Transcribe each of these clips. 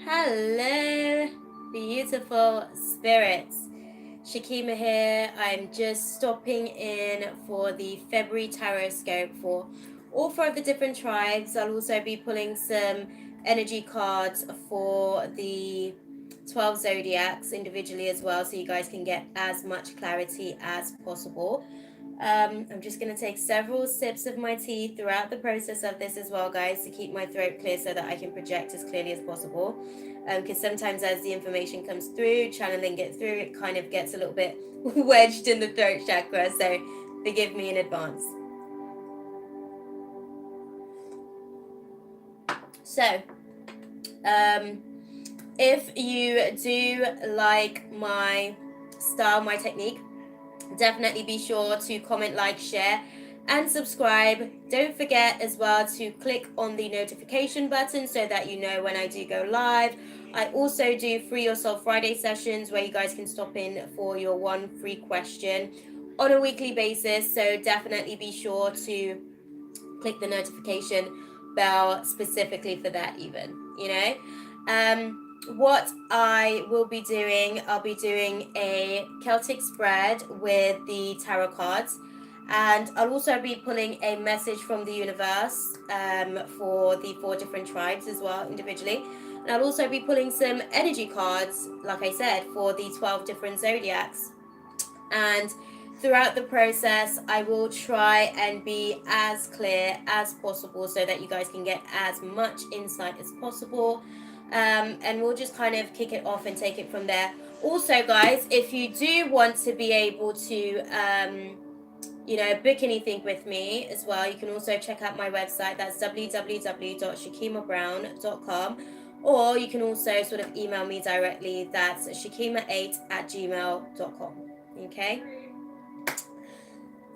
Hello, beautiful spirits. Shakima here. I'm just stopping in for the February Tarotscope for all four of the different tribes. I'll also be pulling some energy cards for the 12 zodiacs individually as well, so you guys can get as much clarity as possible. I'm just going to take several sips of my tea throughout the process of this as well, guys, to keep my throat clear so that I can project as clearly as possible. Because sometimes as the information comes through, channeling it through, it kind of gets a little bit wedged in the throat chakra. So forgive me in advance. So, if you do like my style, my technique, definitely be sure to comment, like, share, and subscribe. Don't forget as well to click on the notification button so that you know when I do go live. I also do Free Yourself Friday sessions where you guys can stop in for your one free question on a weekly basis. So definitely be sure to click the notification bell specifically for that, even, what I will be doing, I'll be doing a Celtic spread with the tarot cards, and I'll also be pulling a message from the universe for the four different tribes as well individually. And I'll also be pulling some energy cards, like I said, for the 12 different zodiacs. And throughout the process, I will try and be as clear as possible so that you guys can get as much insight as possible. And we'll just kind of kick it off and take it from there. Also, guys, if you do want to be able to book anything with me as well, you can also check out my website. That's www.shakimabrown.com, or you can also sort of email me directly. That's shakima8@gmail.com. Okay,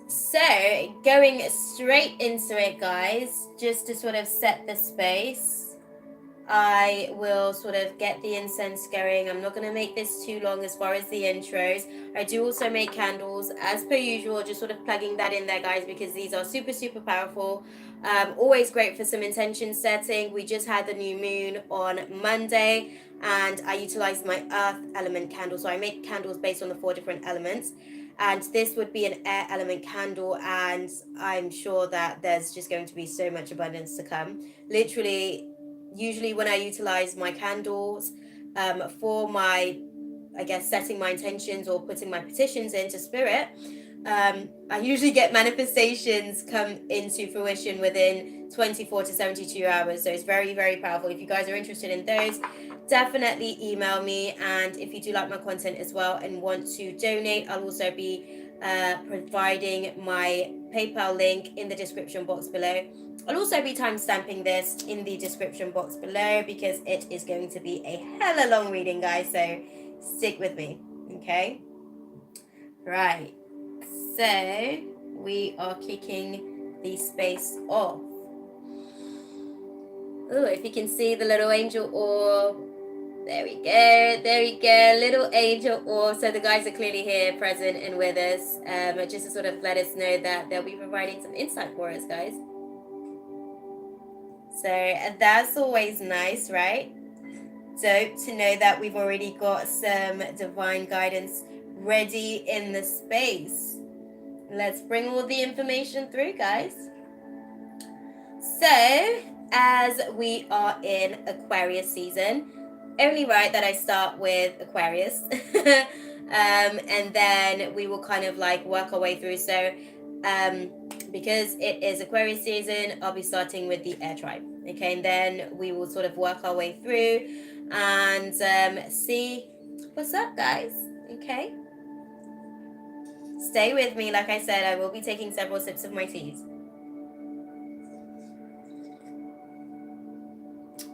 so going straight into it, guys, just to sort of set the space, I will sort of get the incense going. I'm not going to make this too long as far as the intros. I do also make candles as per usual, just sort of plugging that in there, guys, because these are super, super powerful. Always great for some intention setting. We just had the new moon on Monday, and I utilized my earth element candle. So I make candles based on the 4 different elements. And this would be an air element candle, and I'm sure that there's just going to be so much abundance to come. Literally, usually when I utilize my candles for my, I guess, setting my intentions or putting my petitions into spirit, I usually get manifestations come into fruition within 24 to 72 hours. So it's very, very powerful. If you guys are interested in those, definitely email me. And if you do like my content as well and want to donate, I'll also be providing my PayPal link in the description box below. I'll also be timestamping this in the description box below because it is going to be a hella long reading, guys. So stick with me, okay? Right. So we are kicking the space off. Oh, if you can see the little angel orb. There we go, little angel orb. So the guys are clearly here, present and with us, just to sort of let us know that they'll be providing some insight for us, guys. So that's always nice, right? Dope to know that we've already got some divine guidance ready in the space. Let's bring all the information through, guys. So, as we are in Aquarius season, only right that I start with Aquarius. And then we will kind of like work our way through. So, because it is Aquarius season, I'll be starting with the air tribe. Okay, and then we will sort of work our way through and see what's up, guys. Okay, stay with me. Like I said, I will be taking several sips of my teas.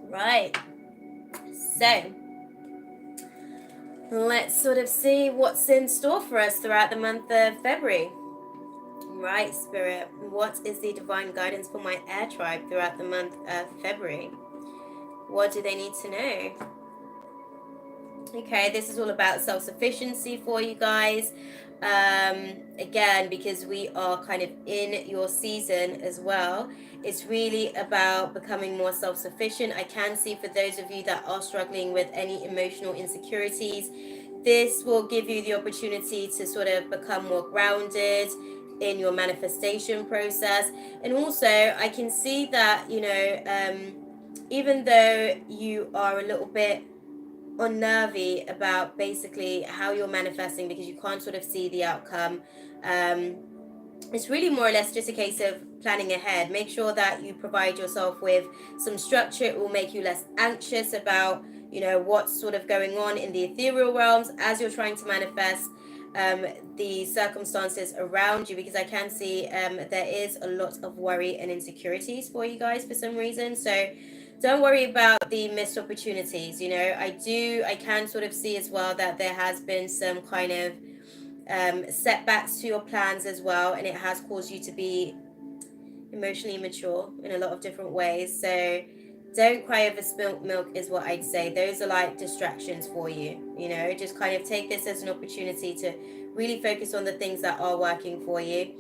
Right, so let's sort of see what's in store for us throughout the month of February. Right, Spirit, what is the divine guidance for my air tribe throughout the month of February? What do they need to know? Okay, this is all about self-sufficiency for you guys. Again, because we are kind of in your season as well, it's really about becoming more self-sufficient. I can see for those of you that are struggling with any emotional insecurities, this will give you the opportunity to sort of become more grounded in your manifestation process. And also, I can see that, even though you are a little bit unnervy about basically how you're manifesting because you can't sort of see the outcome, it's really more or less just a case of planning ahead. Make sure that you provide yourself with some structure. It will make you less anxious about what's sort of going on in the ethereal realms as you're trying to manifest the circumstances around you, because I can see there is a lot of worry and insecurities for you guys for some reason. So don't worry about the missed opportunities. I can sort of see as well that there has been some kind of setbacks to your plans as well, and it has caused you to be emotionally immature in a lot of different ways. So don't cry over spilt milk is what I'd say. Those are like distractions for you. Just kind of take this as an opportunity to really focus on the things that are working for you.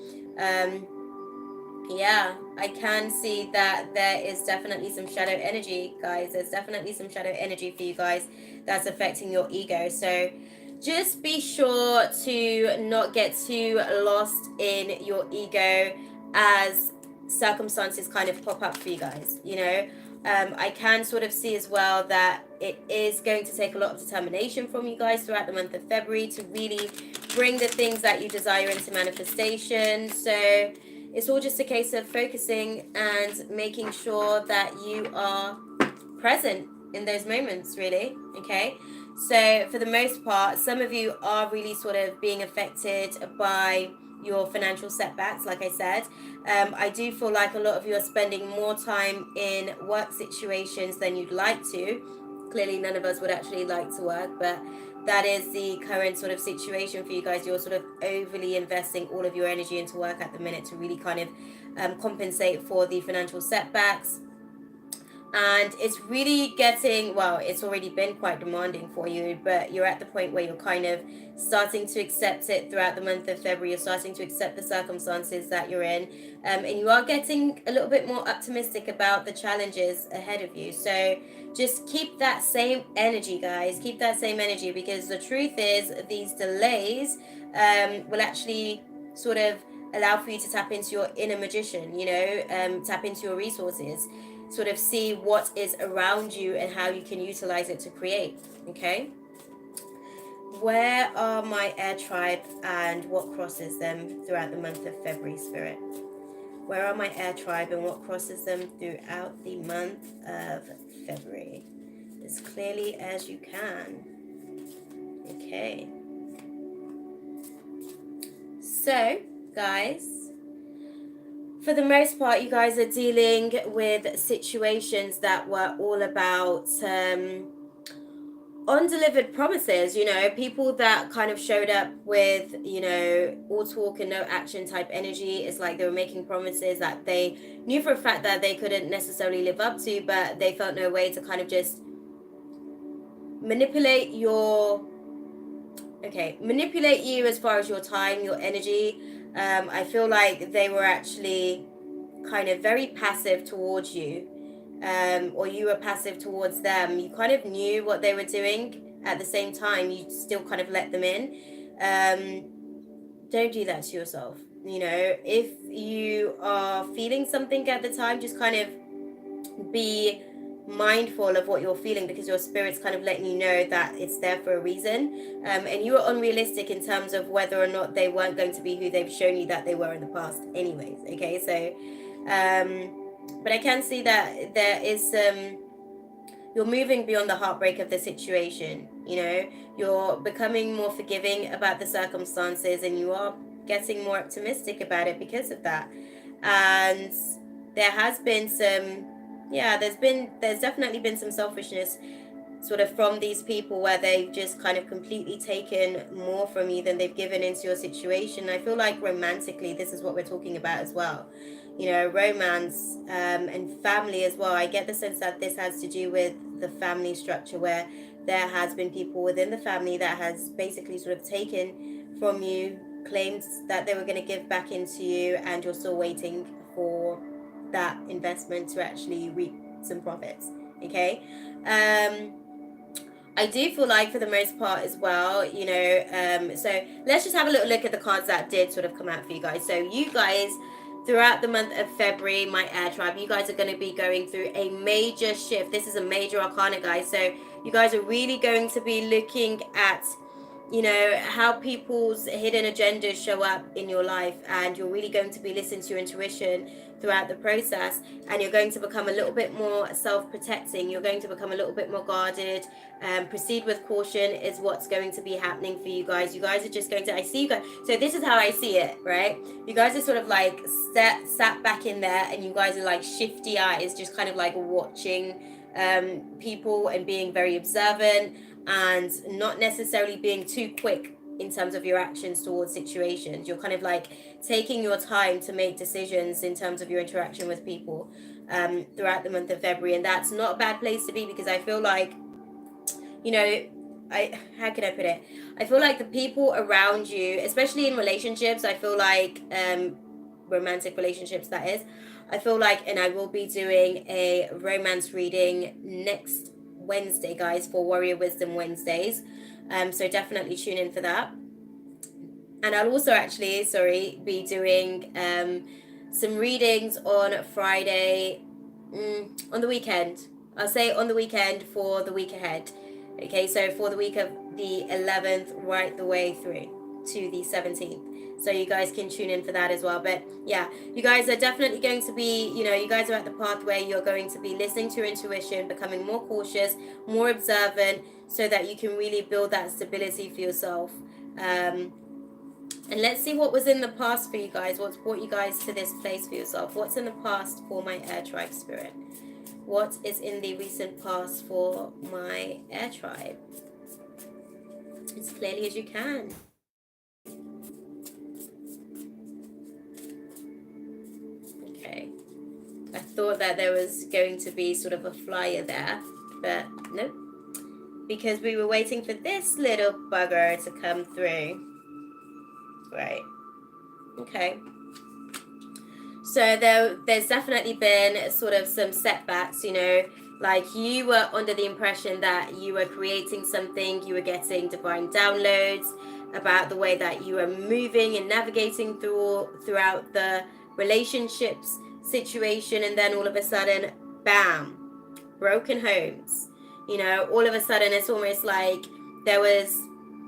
Yeah, I can see that there is definitely some shadow energy, guys. There's definitely some shadow energy for you guys that's affecting your ego. So just be sure to not get too lost in your ego as circumstances kind of pop up for you guys. I can sort of see as well that it is going to take a lot of determination from you guys throughout the month of February to really bring the things that you desire into manifestation. So it's all just a case of focusing and making sure that you are present in those moments, really. Okay. So for the most part, some of you are really sort of being affected by your financial setbacks. Like I said, I do feel like a lot of you are spending more time in work situations than you'd like to. Clearly none of us would actually like to work, but that is the current sort of situation for you guys. You're sort of overly investing all of your energy into work at the minute to really kind of compensate for the financial setbacks. And it's really it's already been quite demanding for you, but you're at the point where you're kind of starting to accept it throughout the month of February. You're starting to accept the circumstances that you're in, and you are getting a little bit more optimistic about the challenges ahead of you. So just keep that same energy, guys. Keep that same energy, because the truth is these delays will actually sort of allow for you to tap into your inner magician, tap into your resources, sort of see what is around you and how you can utilize it to create. Okay, where are my air tribe and what crosses them throughout the month of February, Spirit? Where are my air tribe and what crosses them throughout the month of February? As clearly as you can. Okay, so guys, for the most part, you guys are dealing with situations that were all about undelivered promises. People that kind of showed up with all talk and no action type energy. It's like they were making promises that they knew for a fact that they couldn't necessarily live up to, but they felt no way to kind of just manipulate you as far as your time, your energy. I feel like they were actually kind of very passive towards you, or you were passive towards them. You kind of knew what they were doing. At the same time, you still kind of let them in. Don't do that to yourself. If you are feeling something at the time, just kind of be mindful of what you're feeling, because your spirit's kind of letting you know that it's there for a reason, and you were unrealistic in terms of whether or not they weren't going to be who they've shown you that they were in the past anyways. Okay, so but I can see that there is you're moving beyond the heartbreak of the situation. You're becoming more forgiving about the circumstances, and you are getting more optimistic about it because of that. And there has been there's definitely been some selfishness sort of from these people, where they've just kind of completely taken more from you than they've given into your situation. I feel like romantically, this is what we're talking about as well. Romance and family as well. I get the sense that this has to do with the family structure, where there has been people within the family that has basically sort of taken from you, claimed that they were going to give back into you, and you're still waiting for that investment to actually reap some profits. Okay. I do feel like for the most part as well, you know, so let's just have a little look at the cards that did sort of come out for you guys. So you guys, throughout the month of February, my air tribe, you guys are going to be going through a major shift. This is a major arcana, guys. So you guys are really going to be looking at, you know, how people's hidden agendas show up in your life, and you're really going to be listening to your intuition throughout the process, and you're going to become a little bit more self-protecting. You're going to become a little bit more guarded. Proceed with caution is what's going to be happening for you guys. You guys are just going to, I see you guys, so this is how I see it, right? You guys are sort of like sat back in there, and you guys are like shifty eyes, just kind of like watching people and being very observant, and not necessarily being too quick in terms of your actions towards situations. You're kind of like taking your time to make decisions in terms of your interaction with people throughout the month of February. And that's not a bad place to be, because I feel like, you know, how can I put it? I feel like the people around you, especially in relationships, I feel like romantic relationships, that is, I feel like, and I will be doing a romance reading next Wednesday, guys, for Warrior Wisdom Wednesdays. So definitely tune in for that. And I'll also actually, be doing some readings on Friday, on the weekend. I'll say on the weekend for the week ahead. Okay, so for the week of the 11th right the way through to the 17th. So you guys can tune in for that as well. But yeah, you guys are definitely going to be, you know, you guys are at the path where you're going to be listening to your intuition, becoming more cautious, more observant, so that you can really build that stability for yourself. And let's see what was in the past for you guys. What's brought you guys to this place for yourself? What's in the past for my air tribe spirit? What is in the recent past for my air tribe? As clearly as you can. Okay. I thought that there was going to be sort of a flyer there, but nope. Because we were waiting for this little bugger to come through. Right. Okay. So there's definitely been sort of some setbacks, you know, like you were under the impression that you were creating something, you were getting divine downloads about the way that you were moving and navigating throughout the relationships situation, and then all of a sudden, bam, broken homes. You know, all of a sudden it's almost like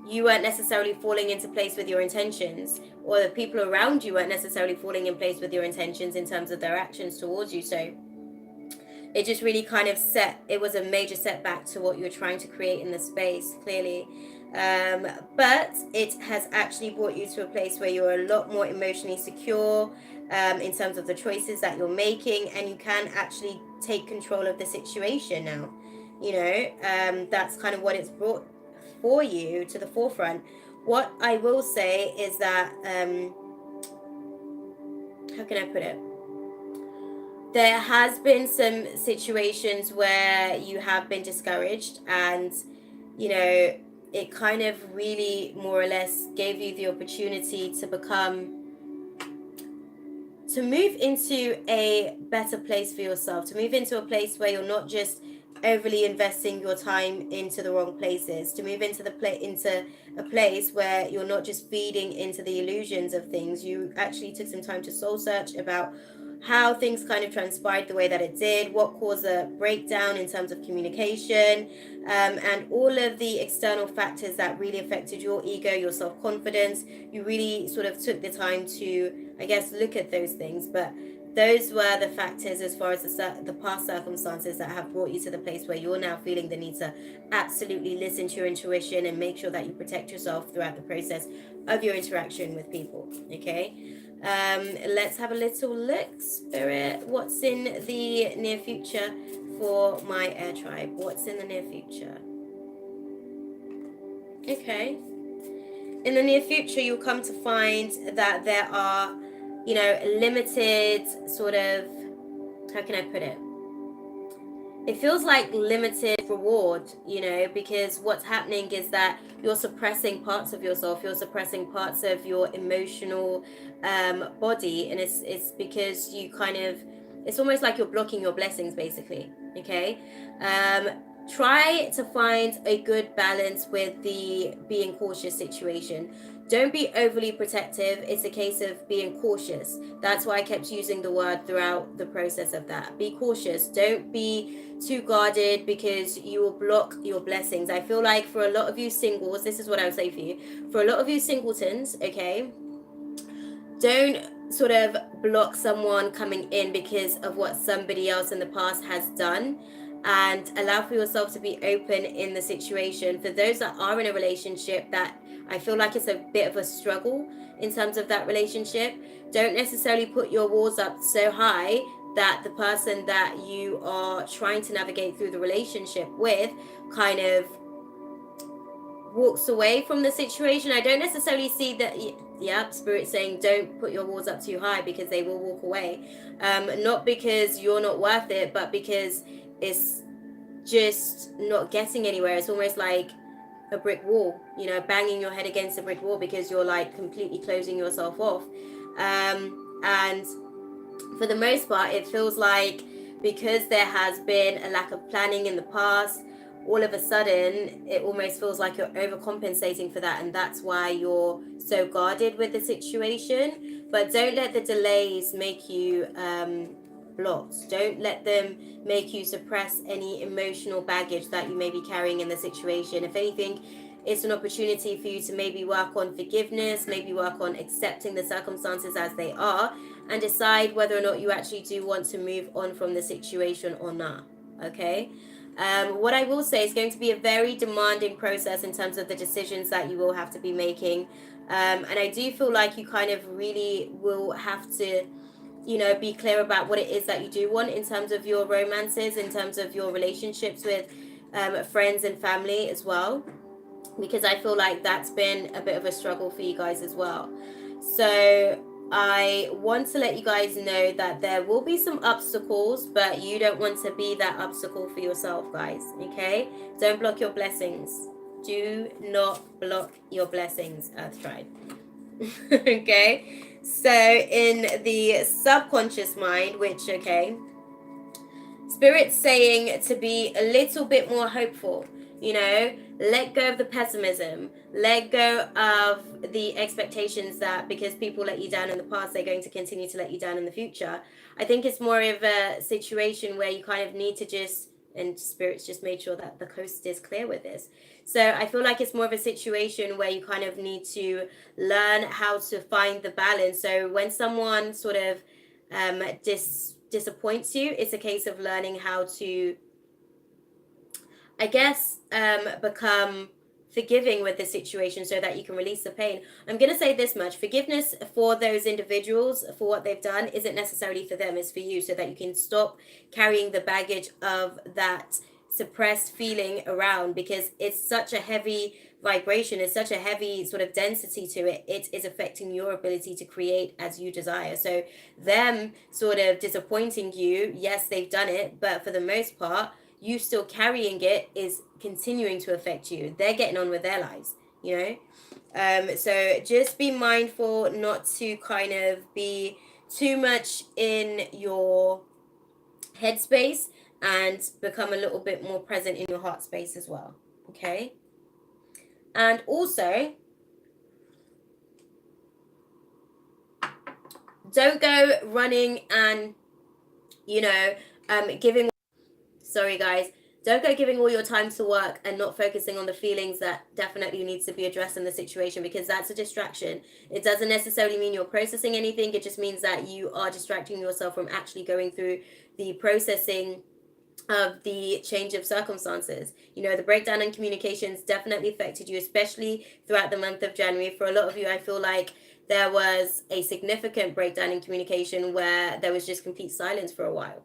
you weren't necessarily falling into place with your intentions, or the people around you weren't necessarily falling in place with your intentions in terms of their actions towards you. So it just really kind of it was a major setback to what you were trying to create in the space, clearly. But it has actually brought you to a place where you're a lot more emotionally secure in terms of the choices that you're making, and you can actually take control of the situation now. You know, that's kind of what it's brought for you to the forefront. What I will say is that, how can I put it? There has been some situations where you have been discouraged, and, you know, it kind of really more or less gave you the opportunity to move into a better place for yourself, to move into a place where you're not just overly investing your time into the wrong places, to move into into a place where you're not just feeding into the illusions of things. You actually took some time to soul search about how things kind of transpired the way that it did, what caused a breakdown in terms of communication, and all of the external factors that really affected your ego, your self-confidence. You really sort of took the time to, I guess, look at those things. But those were the factors as far as the past circumstances that have brought you to the place where you're now feeling the need to absolutely listen to your intuition and make sure that you protect yourself throughout the process of your interaction with people. Okay, let's have a little look, Spirit. What's in the near future for my air tribe? What's in the near future? Okay. In the near future, you'll come to find that there are, you know, limited sort of, how can I put it? it feels like limited reward, you know, because what's happening is that you're suppressing parts of yourself, you're suppressing parts of your emotional body, and it's because you kind of, it's almost like you're blocking your blessings, basically. Okay. um Try to find a good balance with the being cautious situation. Don't be overly protective. It's a case of being cautious. That's why I kept using the word throughout the process of that. Be cautious. Don't be too guarded, because you will block your blessings. I feel like for a lot of you singles, this is what I would say for you. For a lot of you singletons, okay, don't sort of block someone coming in because of what somebody else in the past has done, and allow for yourself to be open in the situation. For those that are in a relationship that I feel like it's a bit of a struggle in terms of that relationship, don't necessarily put your walls up so high that the person that you are trying to navigate through the relationship with kind of walks away from the situation. I don't necessarily see that. Yeah, spirit saying don't put your walls up too high, because they will walk away. Not because you're not worth it, but because it's just not getting anywhere. It's almost like a brick wall, you know, banging your head against a brick wall, because you're like completely closing yourself off. And for the most part, it feels like because there has been a lack of planning in the past, all of a sudden it almost feels like you're overcompensating for that, and that's why you're so guarded with the situation. But don't let the delays make you blocked. Don't let them make you suppress any emotional baggage that you may be carrying in the situation. If anything, it's an opportunity for you to maybe work on forgiveness, maybe work on accepting the circumstances as they are, and decide whether or not you actually do want to move on from the situation or not. Okay. What I will say is going to be a very demanding process in terms of the decisions that you will have to be making. And I do feel like you kind of really will have to, you know, be clear about what it is that you do want in terms of your romances, in terms of your relationships with friends and family as well, because I feel like that's been a bit of a struggle for you guys as well. So I want to let you guys know that there will be some obstacles, but you don't want to be that obstacle for yourself, guys. Okay? Don't block your blessings. Do not block your blessings, Earth Tribe. Okay? So in the subconscious mind, which, okay, Spirit's saying to be a little bit more hopeful, you know, let go of the pessimism, let go of the expectations that because people let you down in the past, they're going to continue to let you down in the future. I think it's more of a situation where you kind of need to just, and Spirit's just made sure that the coast is clear with this. So I feel like it's more of a situation where you kind of need to learn how to find the balance. So when someone sort of disappoints you, it's a case of learning how to, I guess, become forgiving with the situation so that you can release the pain. I'm going to say this much: forgiveness for those individuals for what they've done isn't necessarily for them, it's for you, so that you can stop carrying the baggage of that suppressed feeling around, because it's such a heavy vibration, it's such a heavy sort of density to it. It is affecting your ability to create as you desire. So them sort of disappointing you, yes, they've done it, but for the most part, you still carrying it is continuing to affect you. They're getting on with their lives, you know. So just be mindful not to kind of be too much in your headspace, and become a little bit more present in your heart space as well. Okay. And also, don't go running and, you know, giving, sorry guys, don't go giving all your time to work and not focusing on the feelings that definitely needs to be addressed in the situation, because that's a distraction. It doesn't necessarily mean you're processing anything. It just means that you are distracting yourself from actually going through the processing of the change of circumstances. You know, the breakdown in communications definitely affected you, especially throughout the month of January. For a lot of you, I feel like there was a significant breakdown in communication where there was just complete silence for a while.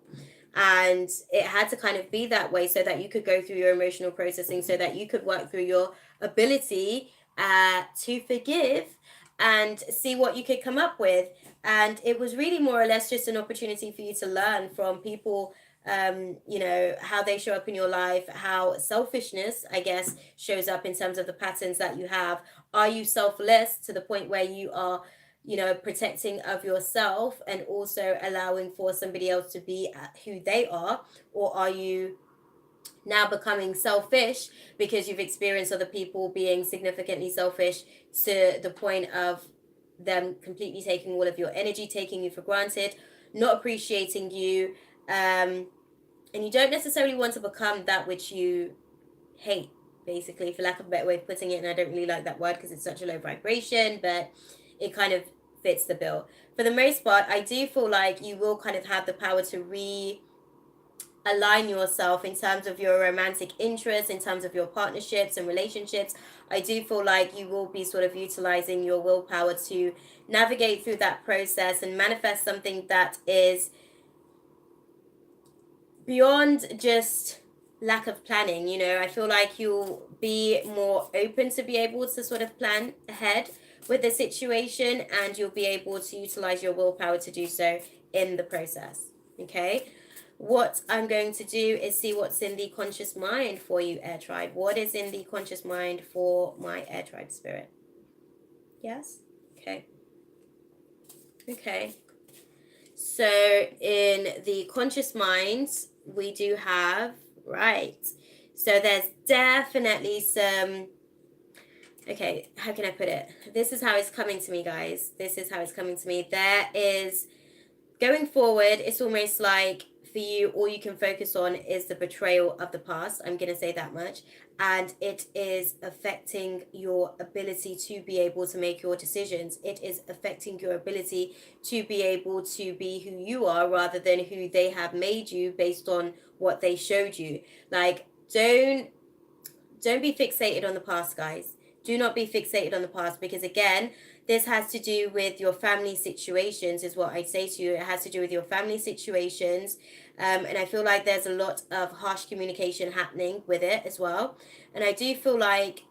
And it had to kind of be that way so that you could go through your emotional processing, so that you could work through your ability to forgive and see what you could come up with. And it was really more or less just an opportunity for you to learn from people you know, how they show up in your life, how selfishness, I guess, shows up in terms of the patterns that you have. Are you selfless to the point where you are, you know, protecting of yourself and also allowing for somebody else to be who they are? Or are you now becoming selfish because you've experienced other people being significantly selfish to the point of them completely taking all of your energy, taking you for granted, not appreciating you, and you don't necessarily want to become that which you hate, basically, for lack of a better way of putting it. And I don't really like that word because it's such a low vibration, but it kind of fits the bill. For the most part, I do feel like you will kind of have the power to align yourself in terms of your romantic interests, in terms of your partnerships and relationships. I do feel like you will be sort of utilizing your willpower to navigate through that process and manifest something that is beyond just lack of planning. You know, I feel like you'll be more open to be able to sort of plan ahead with the situation, and you'll be able to utilize your willpower to do so in the process. Okay, what I'm going to do is see what's in the conscious mind for you, Air Tribe. What is in the conscious mind for my Air Tribe spirit? Yes? Okay. Okay. So in the conscious mind, we do have, right. So there's definitely some, okay, how can I put it? This is how it's coming to me, guys. This is how it's coming to me. There is, going forward, it's almost like for you, all you can focus on is the betrayal of the past. I'm going to say that much. And it is affecting your ability to be able to make your decisions. It is affecting your ability to be able to be who you are rather than who they have made you based on what they showed you. Like, don't be fixated on the past, guys. Do not be fixated on the past, because again, this has to do with your family situations, is what I'd say to you. It has to do with your family situations. And I feel like there's a lot of harsh communication happening with it as well. And I do feel like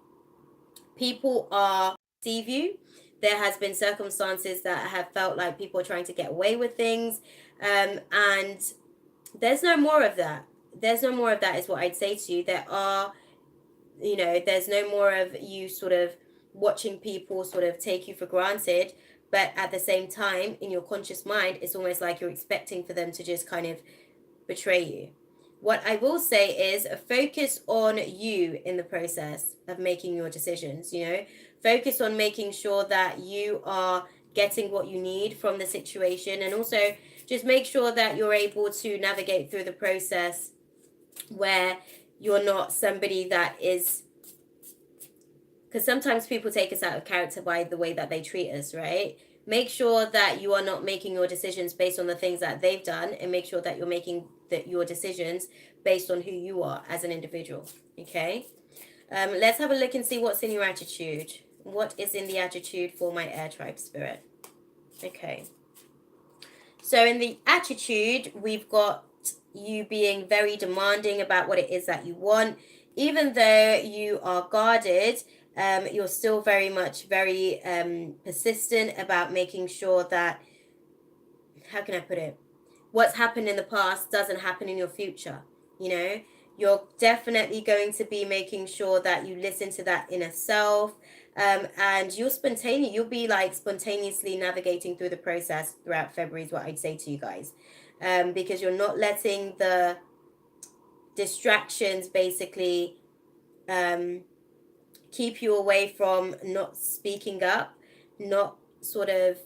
people are deceive you. There has been circumstances that have felt like people are trying to get away with things. And there's no more of that. There's no more of that, is what I'd say to you. There are, you know, there's no more of you sort of watching people sort of take you for granted, but at the same time, in your conscious mind, it's almost like you're expecting for them to just kind of betray you. What I will say is focus on you in the process of making your decisions. You know, focus on making sure that you are getting what you need from the situation, and also just make sure that you're able to navigate through the process where you're not somebody that is, because sometimes people take us out of character by the way that they treat us, right? Make sure that you are not making your decisions based on the things that they've done, and make sure that you're making your decisions based on who you are as an individual. Okay, let's have a look and see what's in your attitude. What is in the attitude for my Air Tribe spirit? Okay, so in the attitude, we've got you being very demanding about what it is that you want. Even though you are guarded, you're still very persistent about making sure that, how can I put it, what's happened in the past doesn't happen in your future. You know, you're definitely going to be making sure that you listen to that inner self, and you'll be like spontaneously navigating through the process throughout February, is what I'd say to you guys, because you're not letting the distractions basically keep you away from not speaking up, not sort of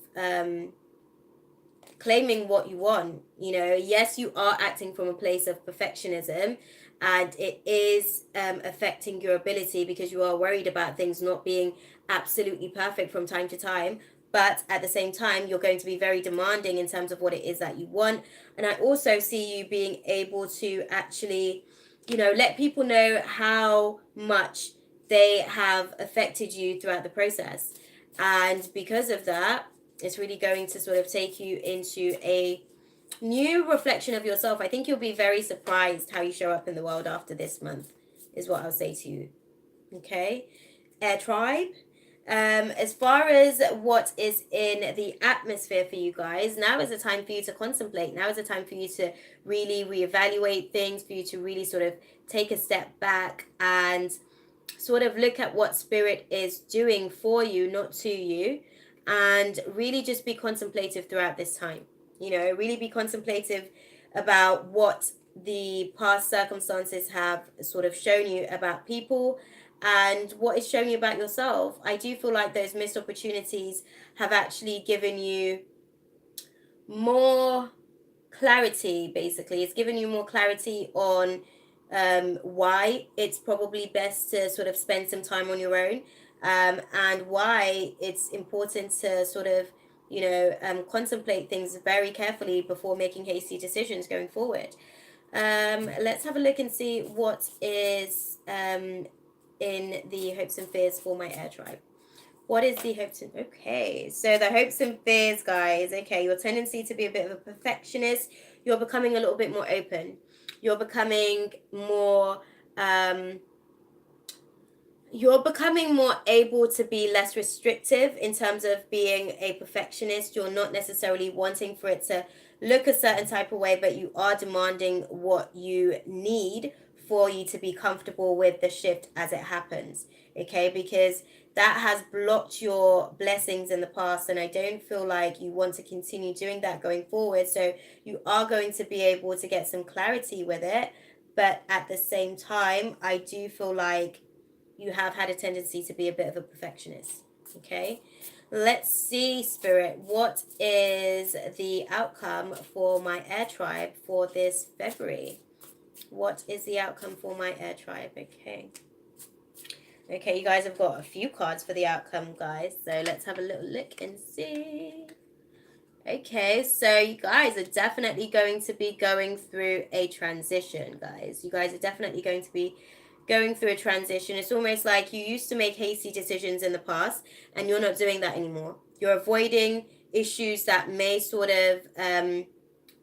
claiming what you want. You know, yes, you are acting from a place of perfectionism, and it is affecting your ability because you are worried about things not being absolutely perfect from time to time. But at the same time, you're going to be very demanding in terms of what it is that you want. And I also see you being able to actually, you know, let people know how much they have affected you throughout the process. And because of that, it's really going to sort of take you into a new reflection of yourself. I think you'll be very surprised how you show up in the world after this month, is what I'll say to you. Okay, Air Tribe. As far as what is in the atmosphere for you guys, now is the time for you to contemplate. Now is the time for you to really reevaluate things, for you to really sort of take a step back and sort of look at what spirit is doing for you, not to you, and really just be contemplative throughout this time. You know, really be contemplative about what the past circumstances have sort of shown you about people and what is showing you about yourself. I do feel like those missed opportunities have actually given you more clarity. Basically, it's given you more clarity on why it's probably best to sort of spend some time on your own, and why it's important to sort of, you know, contemplate things very carefully before making hasty decisions going forward. Let's have a look and see what is in the hopes and fears for my air tribe. What is the hopes and... Okay, so the hopes and fears, guys. Okay, your tendency to be a bit of a perfectionist. You're becoming a little bit more open. You're becoming more... you're becoming more able to be less restrictive in terms of being a perfectionist. You're not necessarily wanting for it to look a certain type of way, but you are demanding what you need for you to be comfortable with the shift as it happens. Okay, because that has blocked your blessings in the past, and I don't feel like you want to continue doing that going forward. So you are going to be able to get some clarity with it, but at the same time, I do feel like you have had a tendency to be a bit of a perfectionist. Okay, let's see, Spirit, what is the outcome for my air tribe for this February? What is the outcome for my air tribe? Okay, you guys have got a few cards for the outcome, guys, so let's have a little look and see. Okay, so you guys are definitely going to be going through a transition, guys. You guys are definitely going to be going through a transition. It's almost like you used to make hasty decisions in the past and you're not doing that anymore. You're avoiding issues that may sort of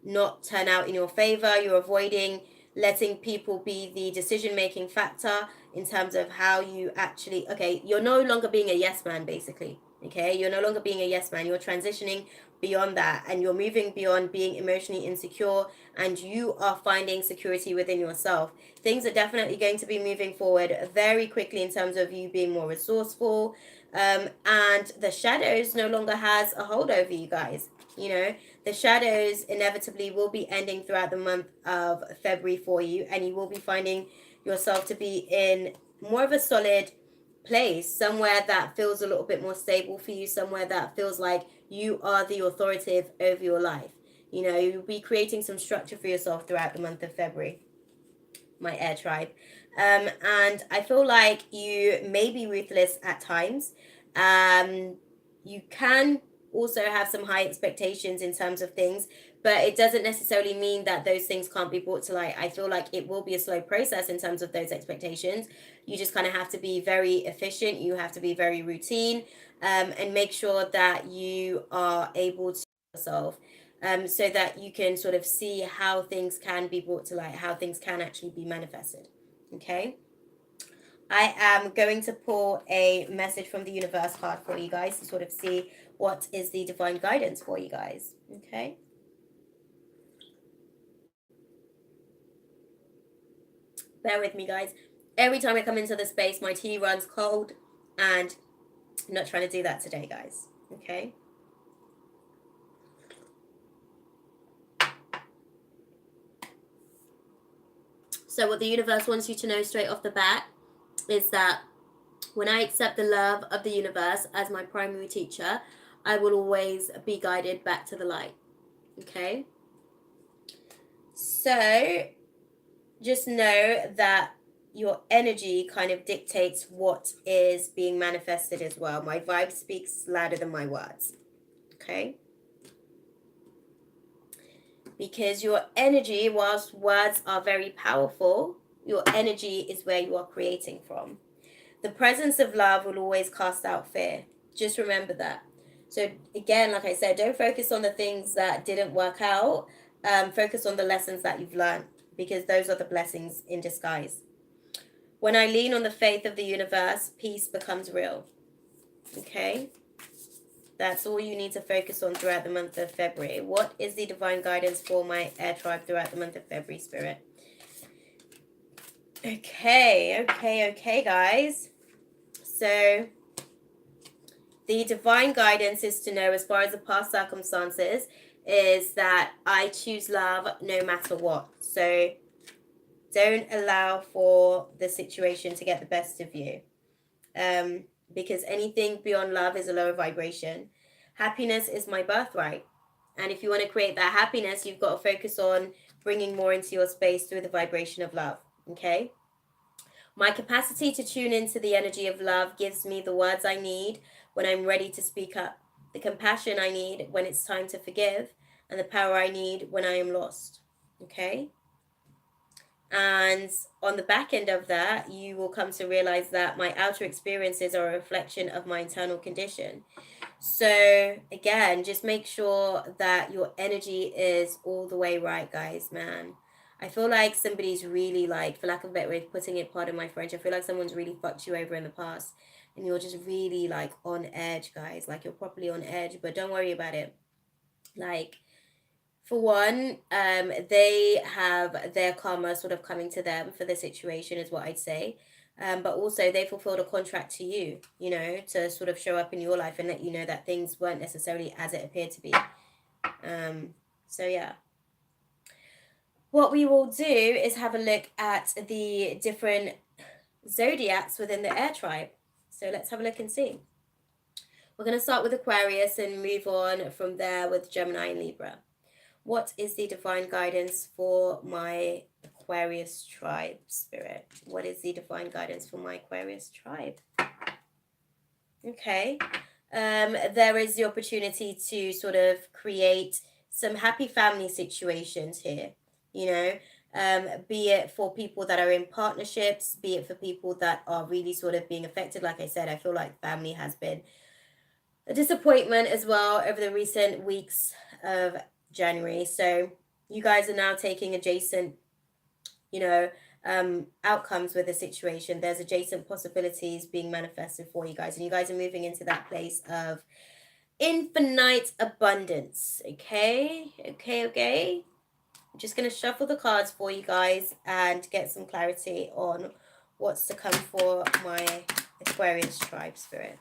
not turn out in your favor. You're avoiding letting people be the decision-making factor in terms of how you actually... Okay, you're no longer being a yes man, basically. Okay, you're no longer being a yes man. You're transitioning beyond that, and you're moving beyond being emotionally insecure, and you are finding security within yourself. Things are definitely going to be moving forward very quickly in terms of you being more resourceful, and the shadows no longer has a hold over you guys. You know, the shadows inevitably will be ending throughout the month of February for you, and you will be finding yourself to be in more of a solid place, somewhere that feels a little bit more stable for you, somewhere that feels like you are the authoritative over your life. You know, you'll be creating some structure for yourself throughout the month of February, my air tribe. And I feel like you may be ruthless at times. You can also have some high expectations in terms of things, but it doesn't necessarily mean that those things can't be brought to light. I feel like it will be a slow process in terms of those expectations. You just kind of have to be very efficient. You have to be very routine, and make sure that you are able to yourself, so that you can sort of see how things can be brought to light, how things can actually be manifested. Okay. I am going to pull a message from the universe card for you guys to sort of see what is the divine guidance for you guys. Okay. Bear with me, guys. Every time I come into the space, my tea runs cold, and I'm not trying to do that today, guys. Okay. So what the universe wants you to know straight off the bat is that when I accept the love of the universe as my primary teacher, I will always be guided back to the light. Okay? So just know that your energy kind of dictates what is being manifested as well. My vibe speaks louder than my words. Okay? Because your energy, whilst words are very powerful, your energy is where you are creating from. The presence of love will always cast out fear. Just remember that. So again, like I said, don't focus on the things that didn't work out. Focus on the lessons that you've learned, because those are the blessings in disguise. When I lean on the faith of the universe, peace becomes real. Okay? That's all you need to focus on throughout the month of February. What is the divine guidance for my air tribe throughout the month of February, Spirit? Okay, guys. So the divine guidance is to know, as far as the past circumstances, is that I choose love no matter what. So don't allow for the situation to get the best of you. Because anything beyond love is a lower vibration. Happiness is my birthright. And if you want to create that happiness, you've got to focus on bringing more into your space through the vibration of love. Okay? My capacity to tune into the energy of love gives me the words I need when I'm ready to speak up, the compassion I need when it's time to forgive, and the power I need when I am lost. Okay? And on the back end of that, you will come to realize that my outer experiences are a reflection of my internal condition. So again, just make sure that your energy is all the way right, guys, man. I feel like somebody's really, like, for lack of a better way of putting it, pardon my French, I feel like someone's really fucked you over in the past and you're just really, like, on edge, guys. Like, you're properly on edge, but don't worry about it. Like, for one, they have their karma sort of coming to them for the situation, is what I'd say. But also, they fulfilled a contract to you, you know, to sort of show up in your life and let you know that things weren't necessarily as it appeared to be. So, yeah. What we will do is have a look at the different zodiacs within the air tribe. So, let's have a look and see. We're going to start with Aquarius and move on from there with Gemini and Libra. What is the divine guidance for my Aquarius tribe, Spirit? What is the divine guidance for my Aquarius tribe? Okay. There is the opportunity to sort of create some happy family situations here, you know, be it for people that are in partnerships, be it for people that are really sort of being affected. Like I said, I feel like family has been a disappointment as well over the recent weeks of January. So you guys are now taking adjacent, you know, outcomes with the situation. There's adjacent possibilities being manifested for you guys, and you guys are moving into that place of infinite abundance. Okay. I'm just going to shuffle the cards for you guys and get some clarity on what's to come for my Aquarius tribe, Spirit.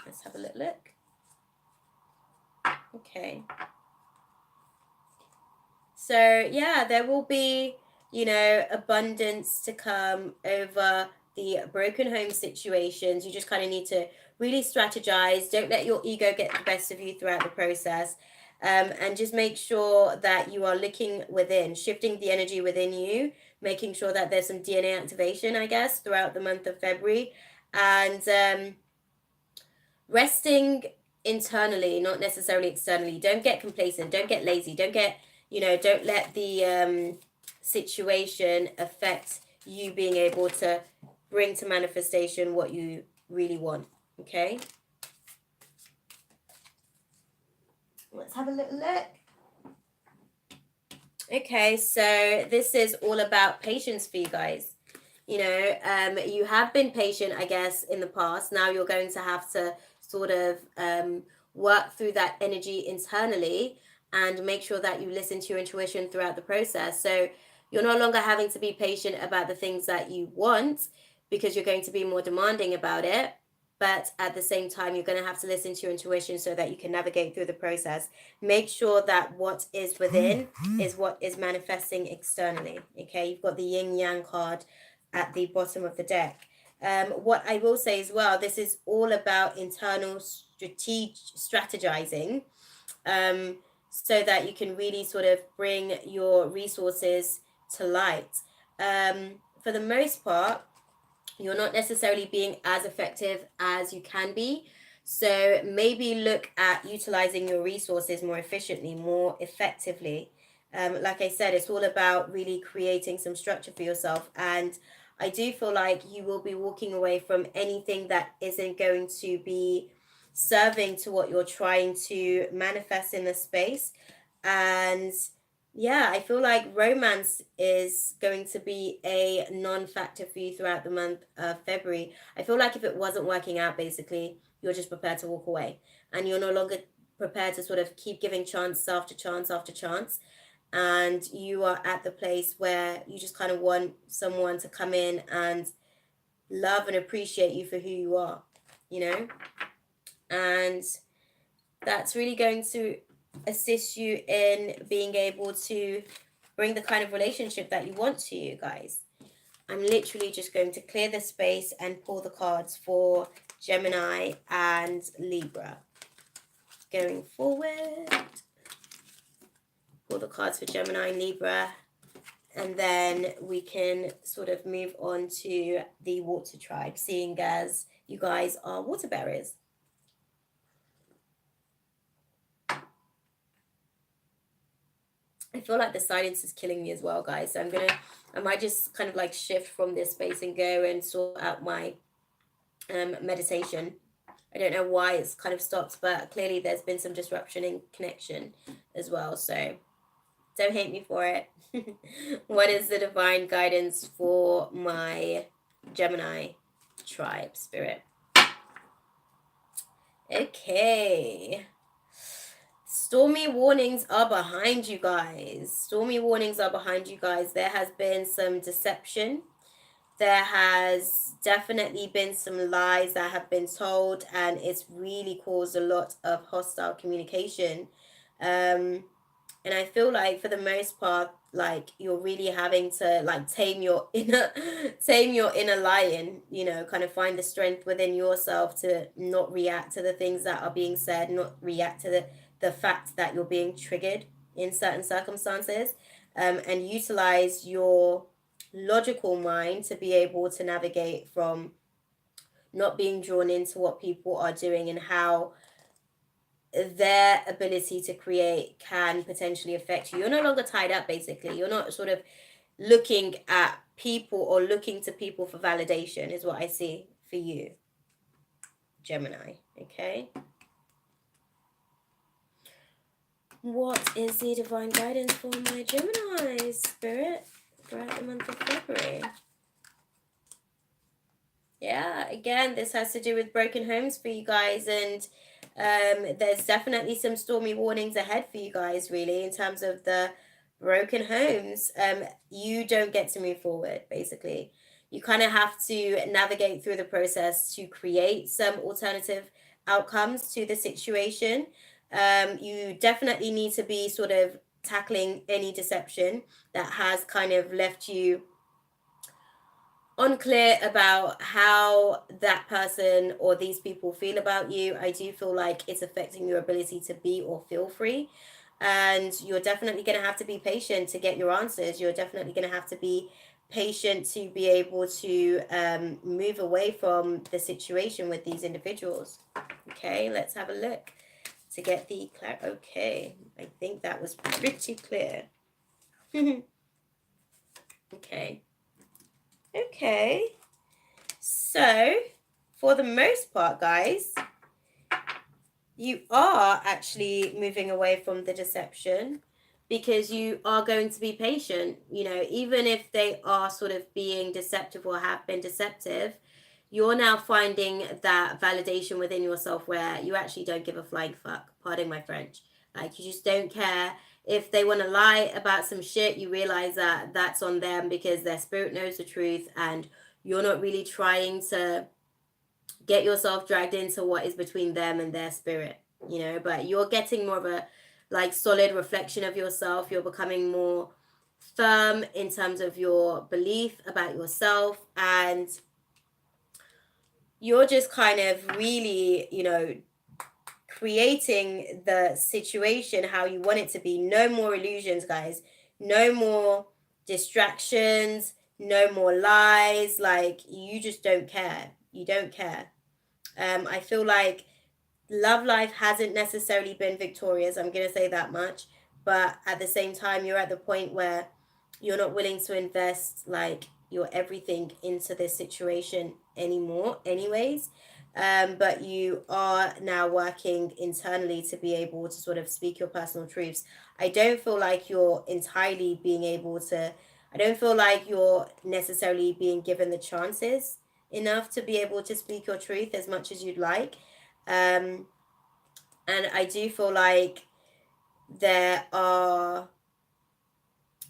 Let's have a little look. Okay. So, yeah, there will be, you know, abundance to come over the broken home situations. You just kind of need to really strategize. Don't let your ego get the best of you throughout the process. And just make sure that you are looking within, shifting the energy within you, making sure that there's some DNA activation, I guess, throughout the month of February. And resting internally, not necessarily externally. Don't get complacent. Don't get lazy. Don't let the situation affect you being able to bring to manifestation what you really want. Okay? Let's have a little look. Okay, so this is all about patience for you guys. You know, you have been patient, I guess, in the past. Now you're going to have to sort of work through that energy internally and make sure that you listen to your intuition throughout the process. So you're no longer having to be patient about the things that you want because you're going to be more demanding about it. But at the same time, you're going to have to listen to your intuition so that you can navigate through the process. Make sure that what is within is what is manifesting externally. Okay, you've got the yin yang card at the bottom of the deck. What I will say as well, this is all about internal strategizing, so that you can really sort of bring your resources to light. For the most part, you're not necessarily being as effective as you can be. So maybe look at utilizing your resources more efficiently, more effectively. Like I said, it's all about really creating some structure for yourself. And I do feel like you will be walking away from anything that isn't going to be serving to what you're trying to manifest in the space. And yeah, I feel like romance is going to be a non-factor for you throughout the month of February. I feel like if it wasn't working out, basically, you're just prepared to walk away, and you're no longer prepared to sort of keep giving chance after chance after chance. And you are at the place where you just kind of want someone to come in and love and appreciate you for who you are, you know? And that's really going to assist you in being able to bring the kind of relationship that you want to you guys. I'm literally just going to clear the space and pull the cards for Gemini and Libra. Going forward, pull the cards for Gemini and Libra, and then we can sort of move on to the water tribe, seeing as you guys are water bearers. I feel like the silence is killing me as well, guys. So I might just kind of like shift from this space and go and sort out my meditation. I don't know why it's kind of stopped, but clearly there's been some disruption in connection as well. So don't hate me for it. What is the divine guidance for my Gemini tribe spirit? Okay. Stormy warnings are behind you guys. Stormy warnings are behind you guys. There has been some deception. There has definitely been some lies that have been told, and it's really caused a lot of hostile communication. And I feel like for the most part, like you're really having to like tame your inner lion, you know, kind of find the strength within yourself to not react to the things that are being said, not react to the fact that you're being triggered in certain circumstances, and utilize your logical mind to be able to navigate from not being drawn into what people are doing and how their ability to create can potentially affect you. You're no longer tied up, basically. You're not sort of looking at people or looking to people for validation, is what I see for you, Gemini. Okay. What is the divine guidance for my Gemini spirit throughout the month of February? Yeah, again, this has to do with broken homes for you guys, and there's definitely some stormy warnings ahead for you guys, really, in terms of the broken homes. You don't get to move forward, basically. You kind of have to navigate through the process to create some alternative outcomes to the situation. You definitely need to be sort of tackling any deception that has kind of left you unclear about how that person or these people feel about you. I do feel like it's affecting your ability to be or feel free. And you're definitely going to have to be patient to get your answers. You're definitely going to have to be patient to be able to move away from the situation with these individuals. Okay, let's have a look to get the clear. Okay, I think that was pretty clear. Okay. Okay, so for the most part, guys, you are actually moving away from the deception because you are going to be patient. You know, even if they are sort of being deceptive or have been deceptive, you're now finding that validation within yourself where you actually don't give a flying fuck. Pardon my French. Like, you just don't care. If they want to lie about some shit, you realize that that's on them because their spirit knows the truth, and you're not really trying to get yourself dragged into what is between them and their spirit, you know, but you're getting more of a like solid reflection of yourself. You're becoming more firm in terms of your belief about yourself, and you're just kind of really, you know, creating the situation how you want it to be. No more illusions, guys. No more distractions, no more lies. Like, you just don't care. You don't care. I feel like love life hasn't necessarily been victorious. I'm going to say that much. But at the same time, you're at the point where you're not willing to invest like your everything into this situation anymore, anyways. but you are now working internally to be able to sort of speak your personal truths. I don't feel like you're entirely being able to, I don't feel like you're necessarily being given the chances enough to be able to speak your truth as much as you'd like. And I do feel like there are,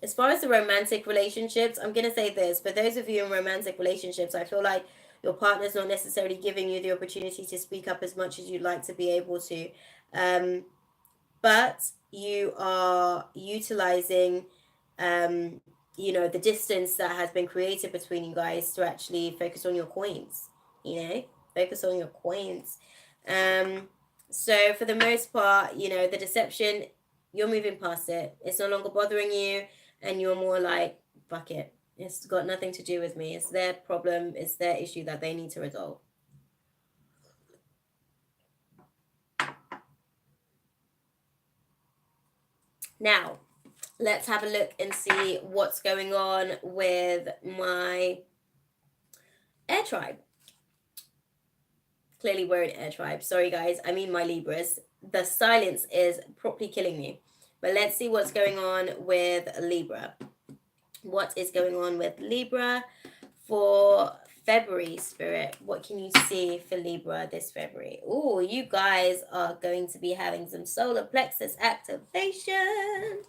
as far as the romantic relationships, I'm going to say this. For those of you in romantic relationships, I feel like your partner's not necessarily giving you the opportunity to speak up as much as you'd like to be able to. But you are utilizing, the distance that has been created between you guys to actually focus on your coins, focus on your coins. So for the most part, the deception, you're moving past it. It's no longer bothering you, and you're more like, fuck it. It's got nothing to do with me. It's their problem. It's their issue that they need to resolve. Now, let's have a look and see what's going on with my air tribe. Clearly we're an air tribe. Sorry guys, I mean my Libras. The silence is properly killing me. But let's see what's going on with Libra. What is going on with Libra for February, Spirit? What can you see for Libra this February? Oh, you guys are going to be having some solar plexus activation.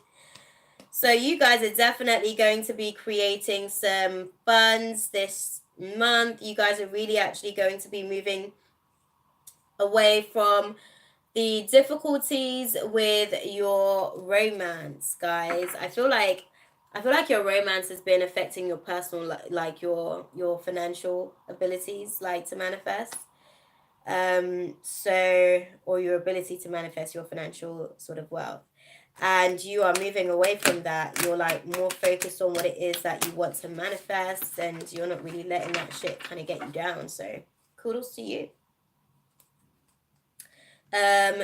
So you guys are definitely going to be creating some funds this month. You guys are really actually going to be moving away from the difficulties with your romance, guys. I feel like your romance has been affecting your personal, like your financial abilities, like to manifest. Or your ability to manifest your financial sort of wealth. And you are moving away from that. You're like more focused on what it is that you want to manifest, and you're not really letting that shit kind of get you down. So kudos to you.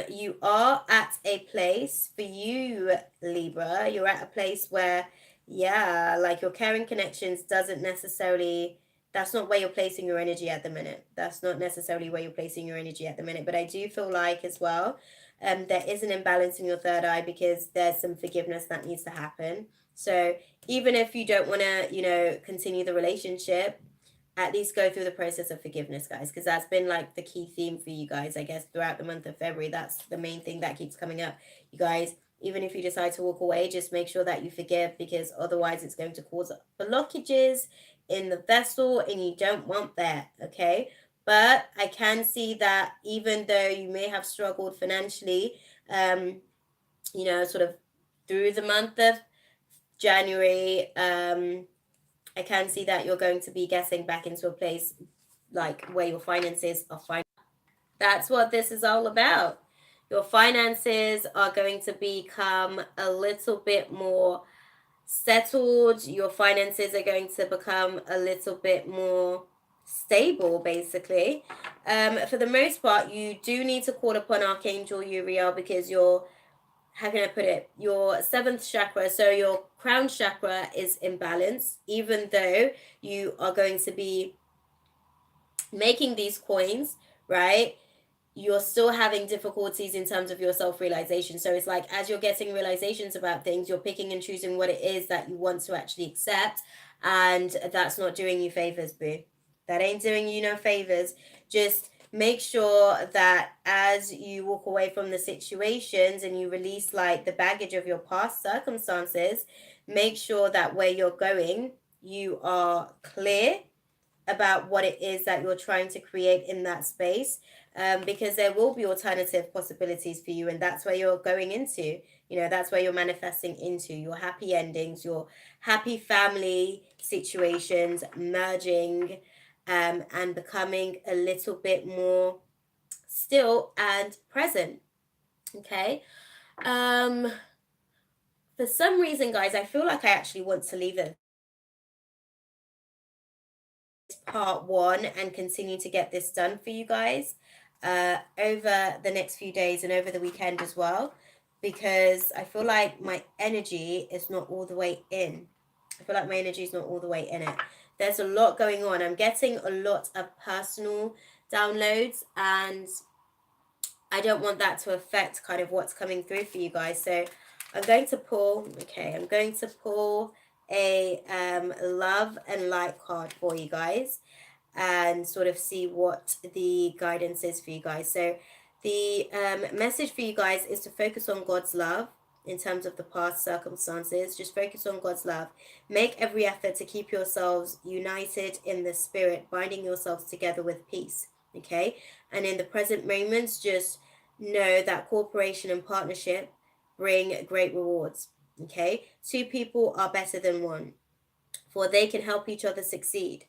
You are at a place, for you, Libra, you're at a place where, like your caring connections doesn't necessarily, that's not where you're placing your energy at the minute. That's not necessarily where you're placing your energy at the minute. But I do feel like as well, there is an imbalance in your third eye, because there's some forgiveness that needs to happen. So even if you don't want to, continue the relationship, at least go through the process of forgiveness, guys, because that's been like the key theme for you guys, I guess, throughout the month of February. That's the main thing that keeps coming up. You guys, even if you decide to walk away, just make sure that you forgive, because otherwise it's going to cause blockages in the vessel, and you don't want that, okay? But I can see that even though you may have struggled financially, sort of through the month of January, I can see that you're going to be getting back into a place like where your finances are fine. That's what this is all about. Your finances are going to become a little bit more settled. Your finances are going to become a little bit more stable, basically. For the most part, you do need to call upon Archangel Uriel, because you're, how can I put it? Your seventh chakra, so your crown chakra, is imbalanced, even though you are going to be making these coins, right? You're still having difficulties in terms of your self-realization. So it's like, as you're getting realizations about things, you're picking and choosing what it is that you want to actually accept, and that's not doing you favors, boo. That ain't doing you no favors. Just make sure that as you walk away from the situations and you release like the baggage of your past circumstances, make sure that where you're going, you are clear about what it is that you're trying to create in that space, because there will be alternative possibilities for you, and that's where you're going into. That's where you're manifesting into your happy endings, your happy family situations merging, and becoming a little bit more still and present. Okay. For some reason, guys, I feel like I actually want to leave it part one and continue to get this done for you guys over the next few days and over the weekend as well, because I feel like my energy is not all the way in. I feel like my energy is not all the way in it. There's a lot going on. I'm getting a lot of personal downloads, and I don't want that to affect kind of what's coming through for you guys. So I'm going to pull, I'm going to pull a love and light card for you guys and sort of see what the guidance is for you guys. So the message for you guys is to focus on God's love in terms of the past circumstances. Just focus on God's love. Make every effort to keep yourselves united in the spirit, binding yourselves together with peace. Okay? And in the present moments, just know that cooperation and partnership bring great rewards. Okay? Two people are better than one, for they can help each other succeed.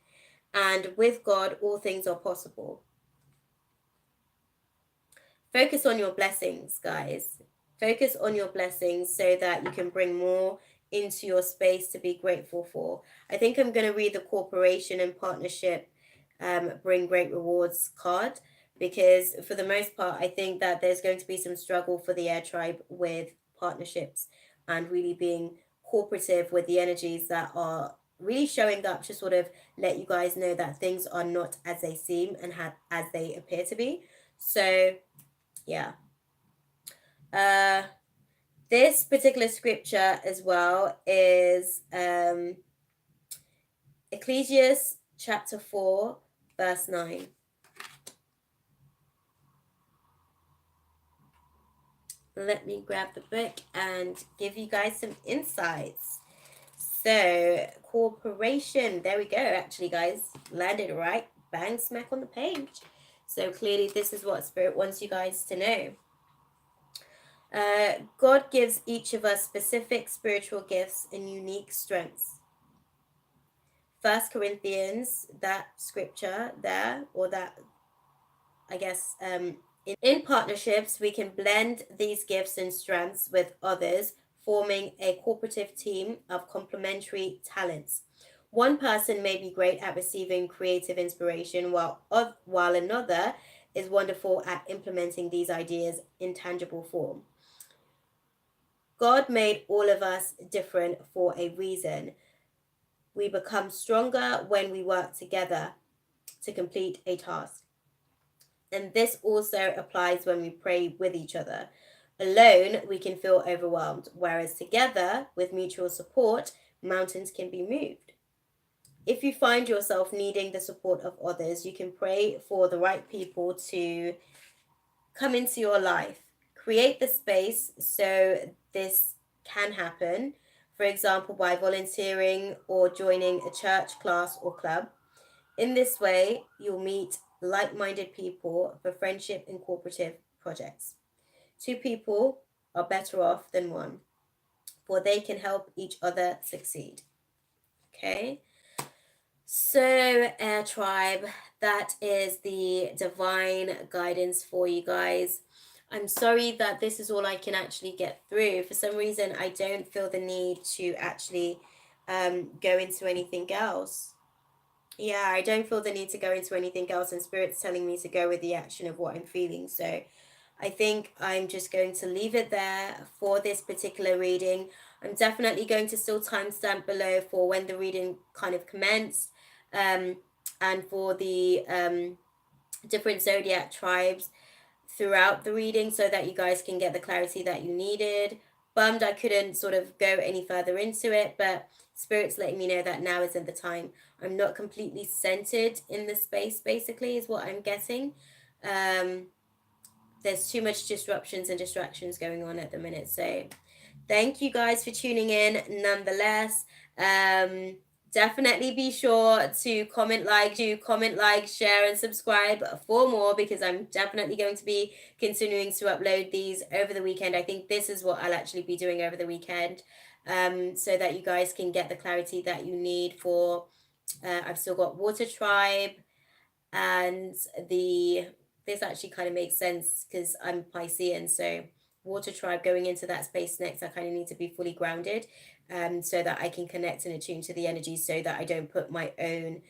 And with God, all things are possible. Focus on your blessings, guys. Focus on your blessings so that you can bring more into your space to be grateful for. I think I'm going to read the cooperation and partnership bring great rewards card, because for the most part, I think that there's going to be some struggle for the air tribe with partnerships and really being cooperative with the energies that are really showing up to sort of let you guys know that things are not as they seem and as they appear to be. So yeah. This particular scripture as well is Ecclesiastes chapter 4, verse 9. Let me grab the book and give you guys some insights. So, cooperation. There we go. Actually, guys, landed right bang smack on the page. So clearly this is what Spirit wants you guys to know. God gives each of us specific spiritual gifts and unique strengths. 1 Corinthians, that scripture there, or that, I guess, in partnerships, we can blend these gifts and strengths with others, forming a cooperative team of complementary talents. One person may be great at receiving creative inspiration, while another is wonderful at implementing these ideas in tangible form. God made all of us different for a reason. We become stronger when we work together to complete a task. And this also applies when we pray with each other. Alone, we can feel overwhelmed, whereas together, with mutual support, mountains can be moved. If you find yourself needing the support of others, you can pray for the right people to come into your life. Create the space so this can happen, for example, by volunteering or joining a church, class, or club. In this way, you'll meet like-minded people for friendship and cooperative projects. Two people are better off than one, for they can help each other succeed. Okay? So, Air Tribe, that is the divine guidance for you guys. I'm sorry that this is all I can actually get through. For some reason, I don't feel the need to actually go into anything else. Yeah, I don't feel the need to go into anything else, and Spirit's telling me to go with the action of what I'm feeling. So I think I'm just going to leave it there for this particular reading. I'm definitely going to still timestamp below for when the reading kind of commenced, and for the different zodiac tribes throughout the reading, so that you guys can get the clarity that you needed. Bummed I couldn't sort of go any further into it, but Spirit's letting me know that now isn't the time. I'm not completely centered in the space, basically, is what I'm getting. There's too much disruptions and distractions going on at the minute. So thank you guys for tuning in nonetheless. Definitely be sure to comment, like, share, and subscribe for more, because I'm definitely going to be continuing to upload these over the weekend. I think this is what I'll actually be doing over the weekend, so that you guys can get the clarity that you need for I've still got Water Tribe, and this actually kind of makes sense because I'm Piscean, so Water Tribe going into that space next, I kind of need to be fully grounded, so that I can connect and attune to the energy, so that I don't put my own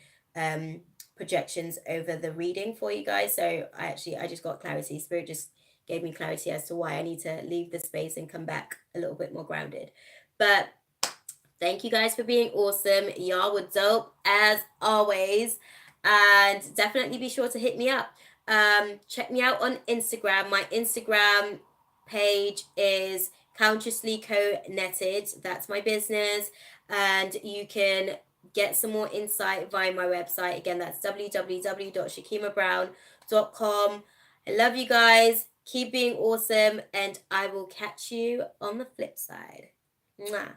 projections over the reading for you guys. So I just got clarity. Spirit just gave me clarity as to why I need to leave the space and come back a little bit more grounded. But thank you guys for being awesome. Y'all were dope as always. And definitely be sure to hit me up. Check me out on Instagram. My Instagram page is Consciously Co-Netted. That's my business. And you can get some more insight via my website. Again, that's www.shakimabrown.com. I love you guys. Keep being awesome. And I will catch you on the flip side. Mwah.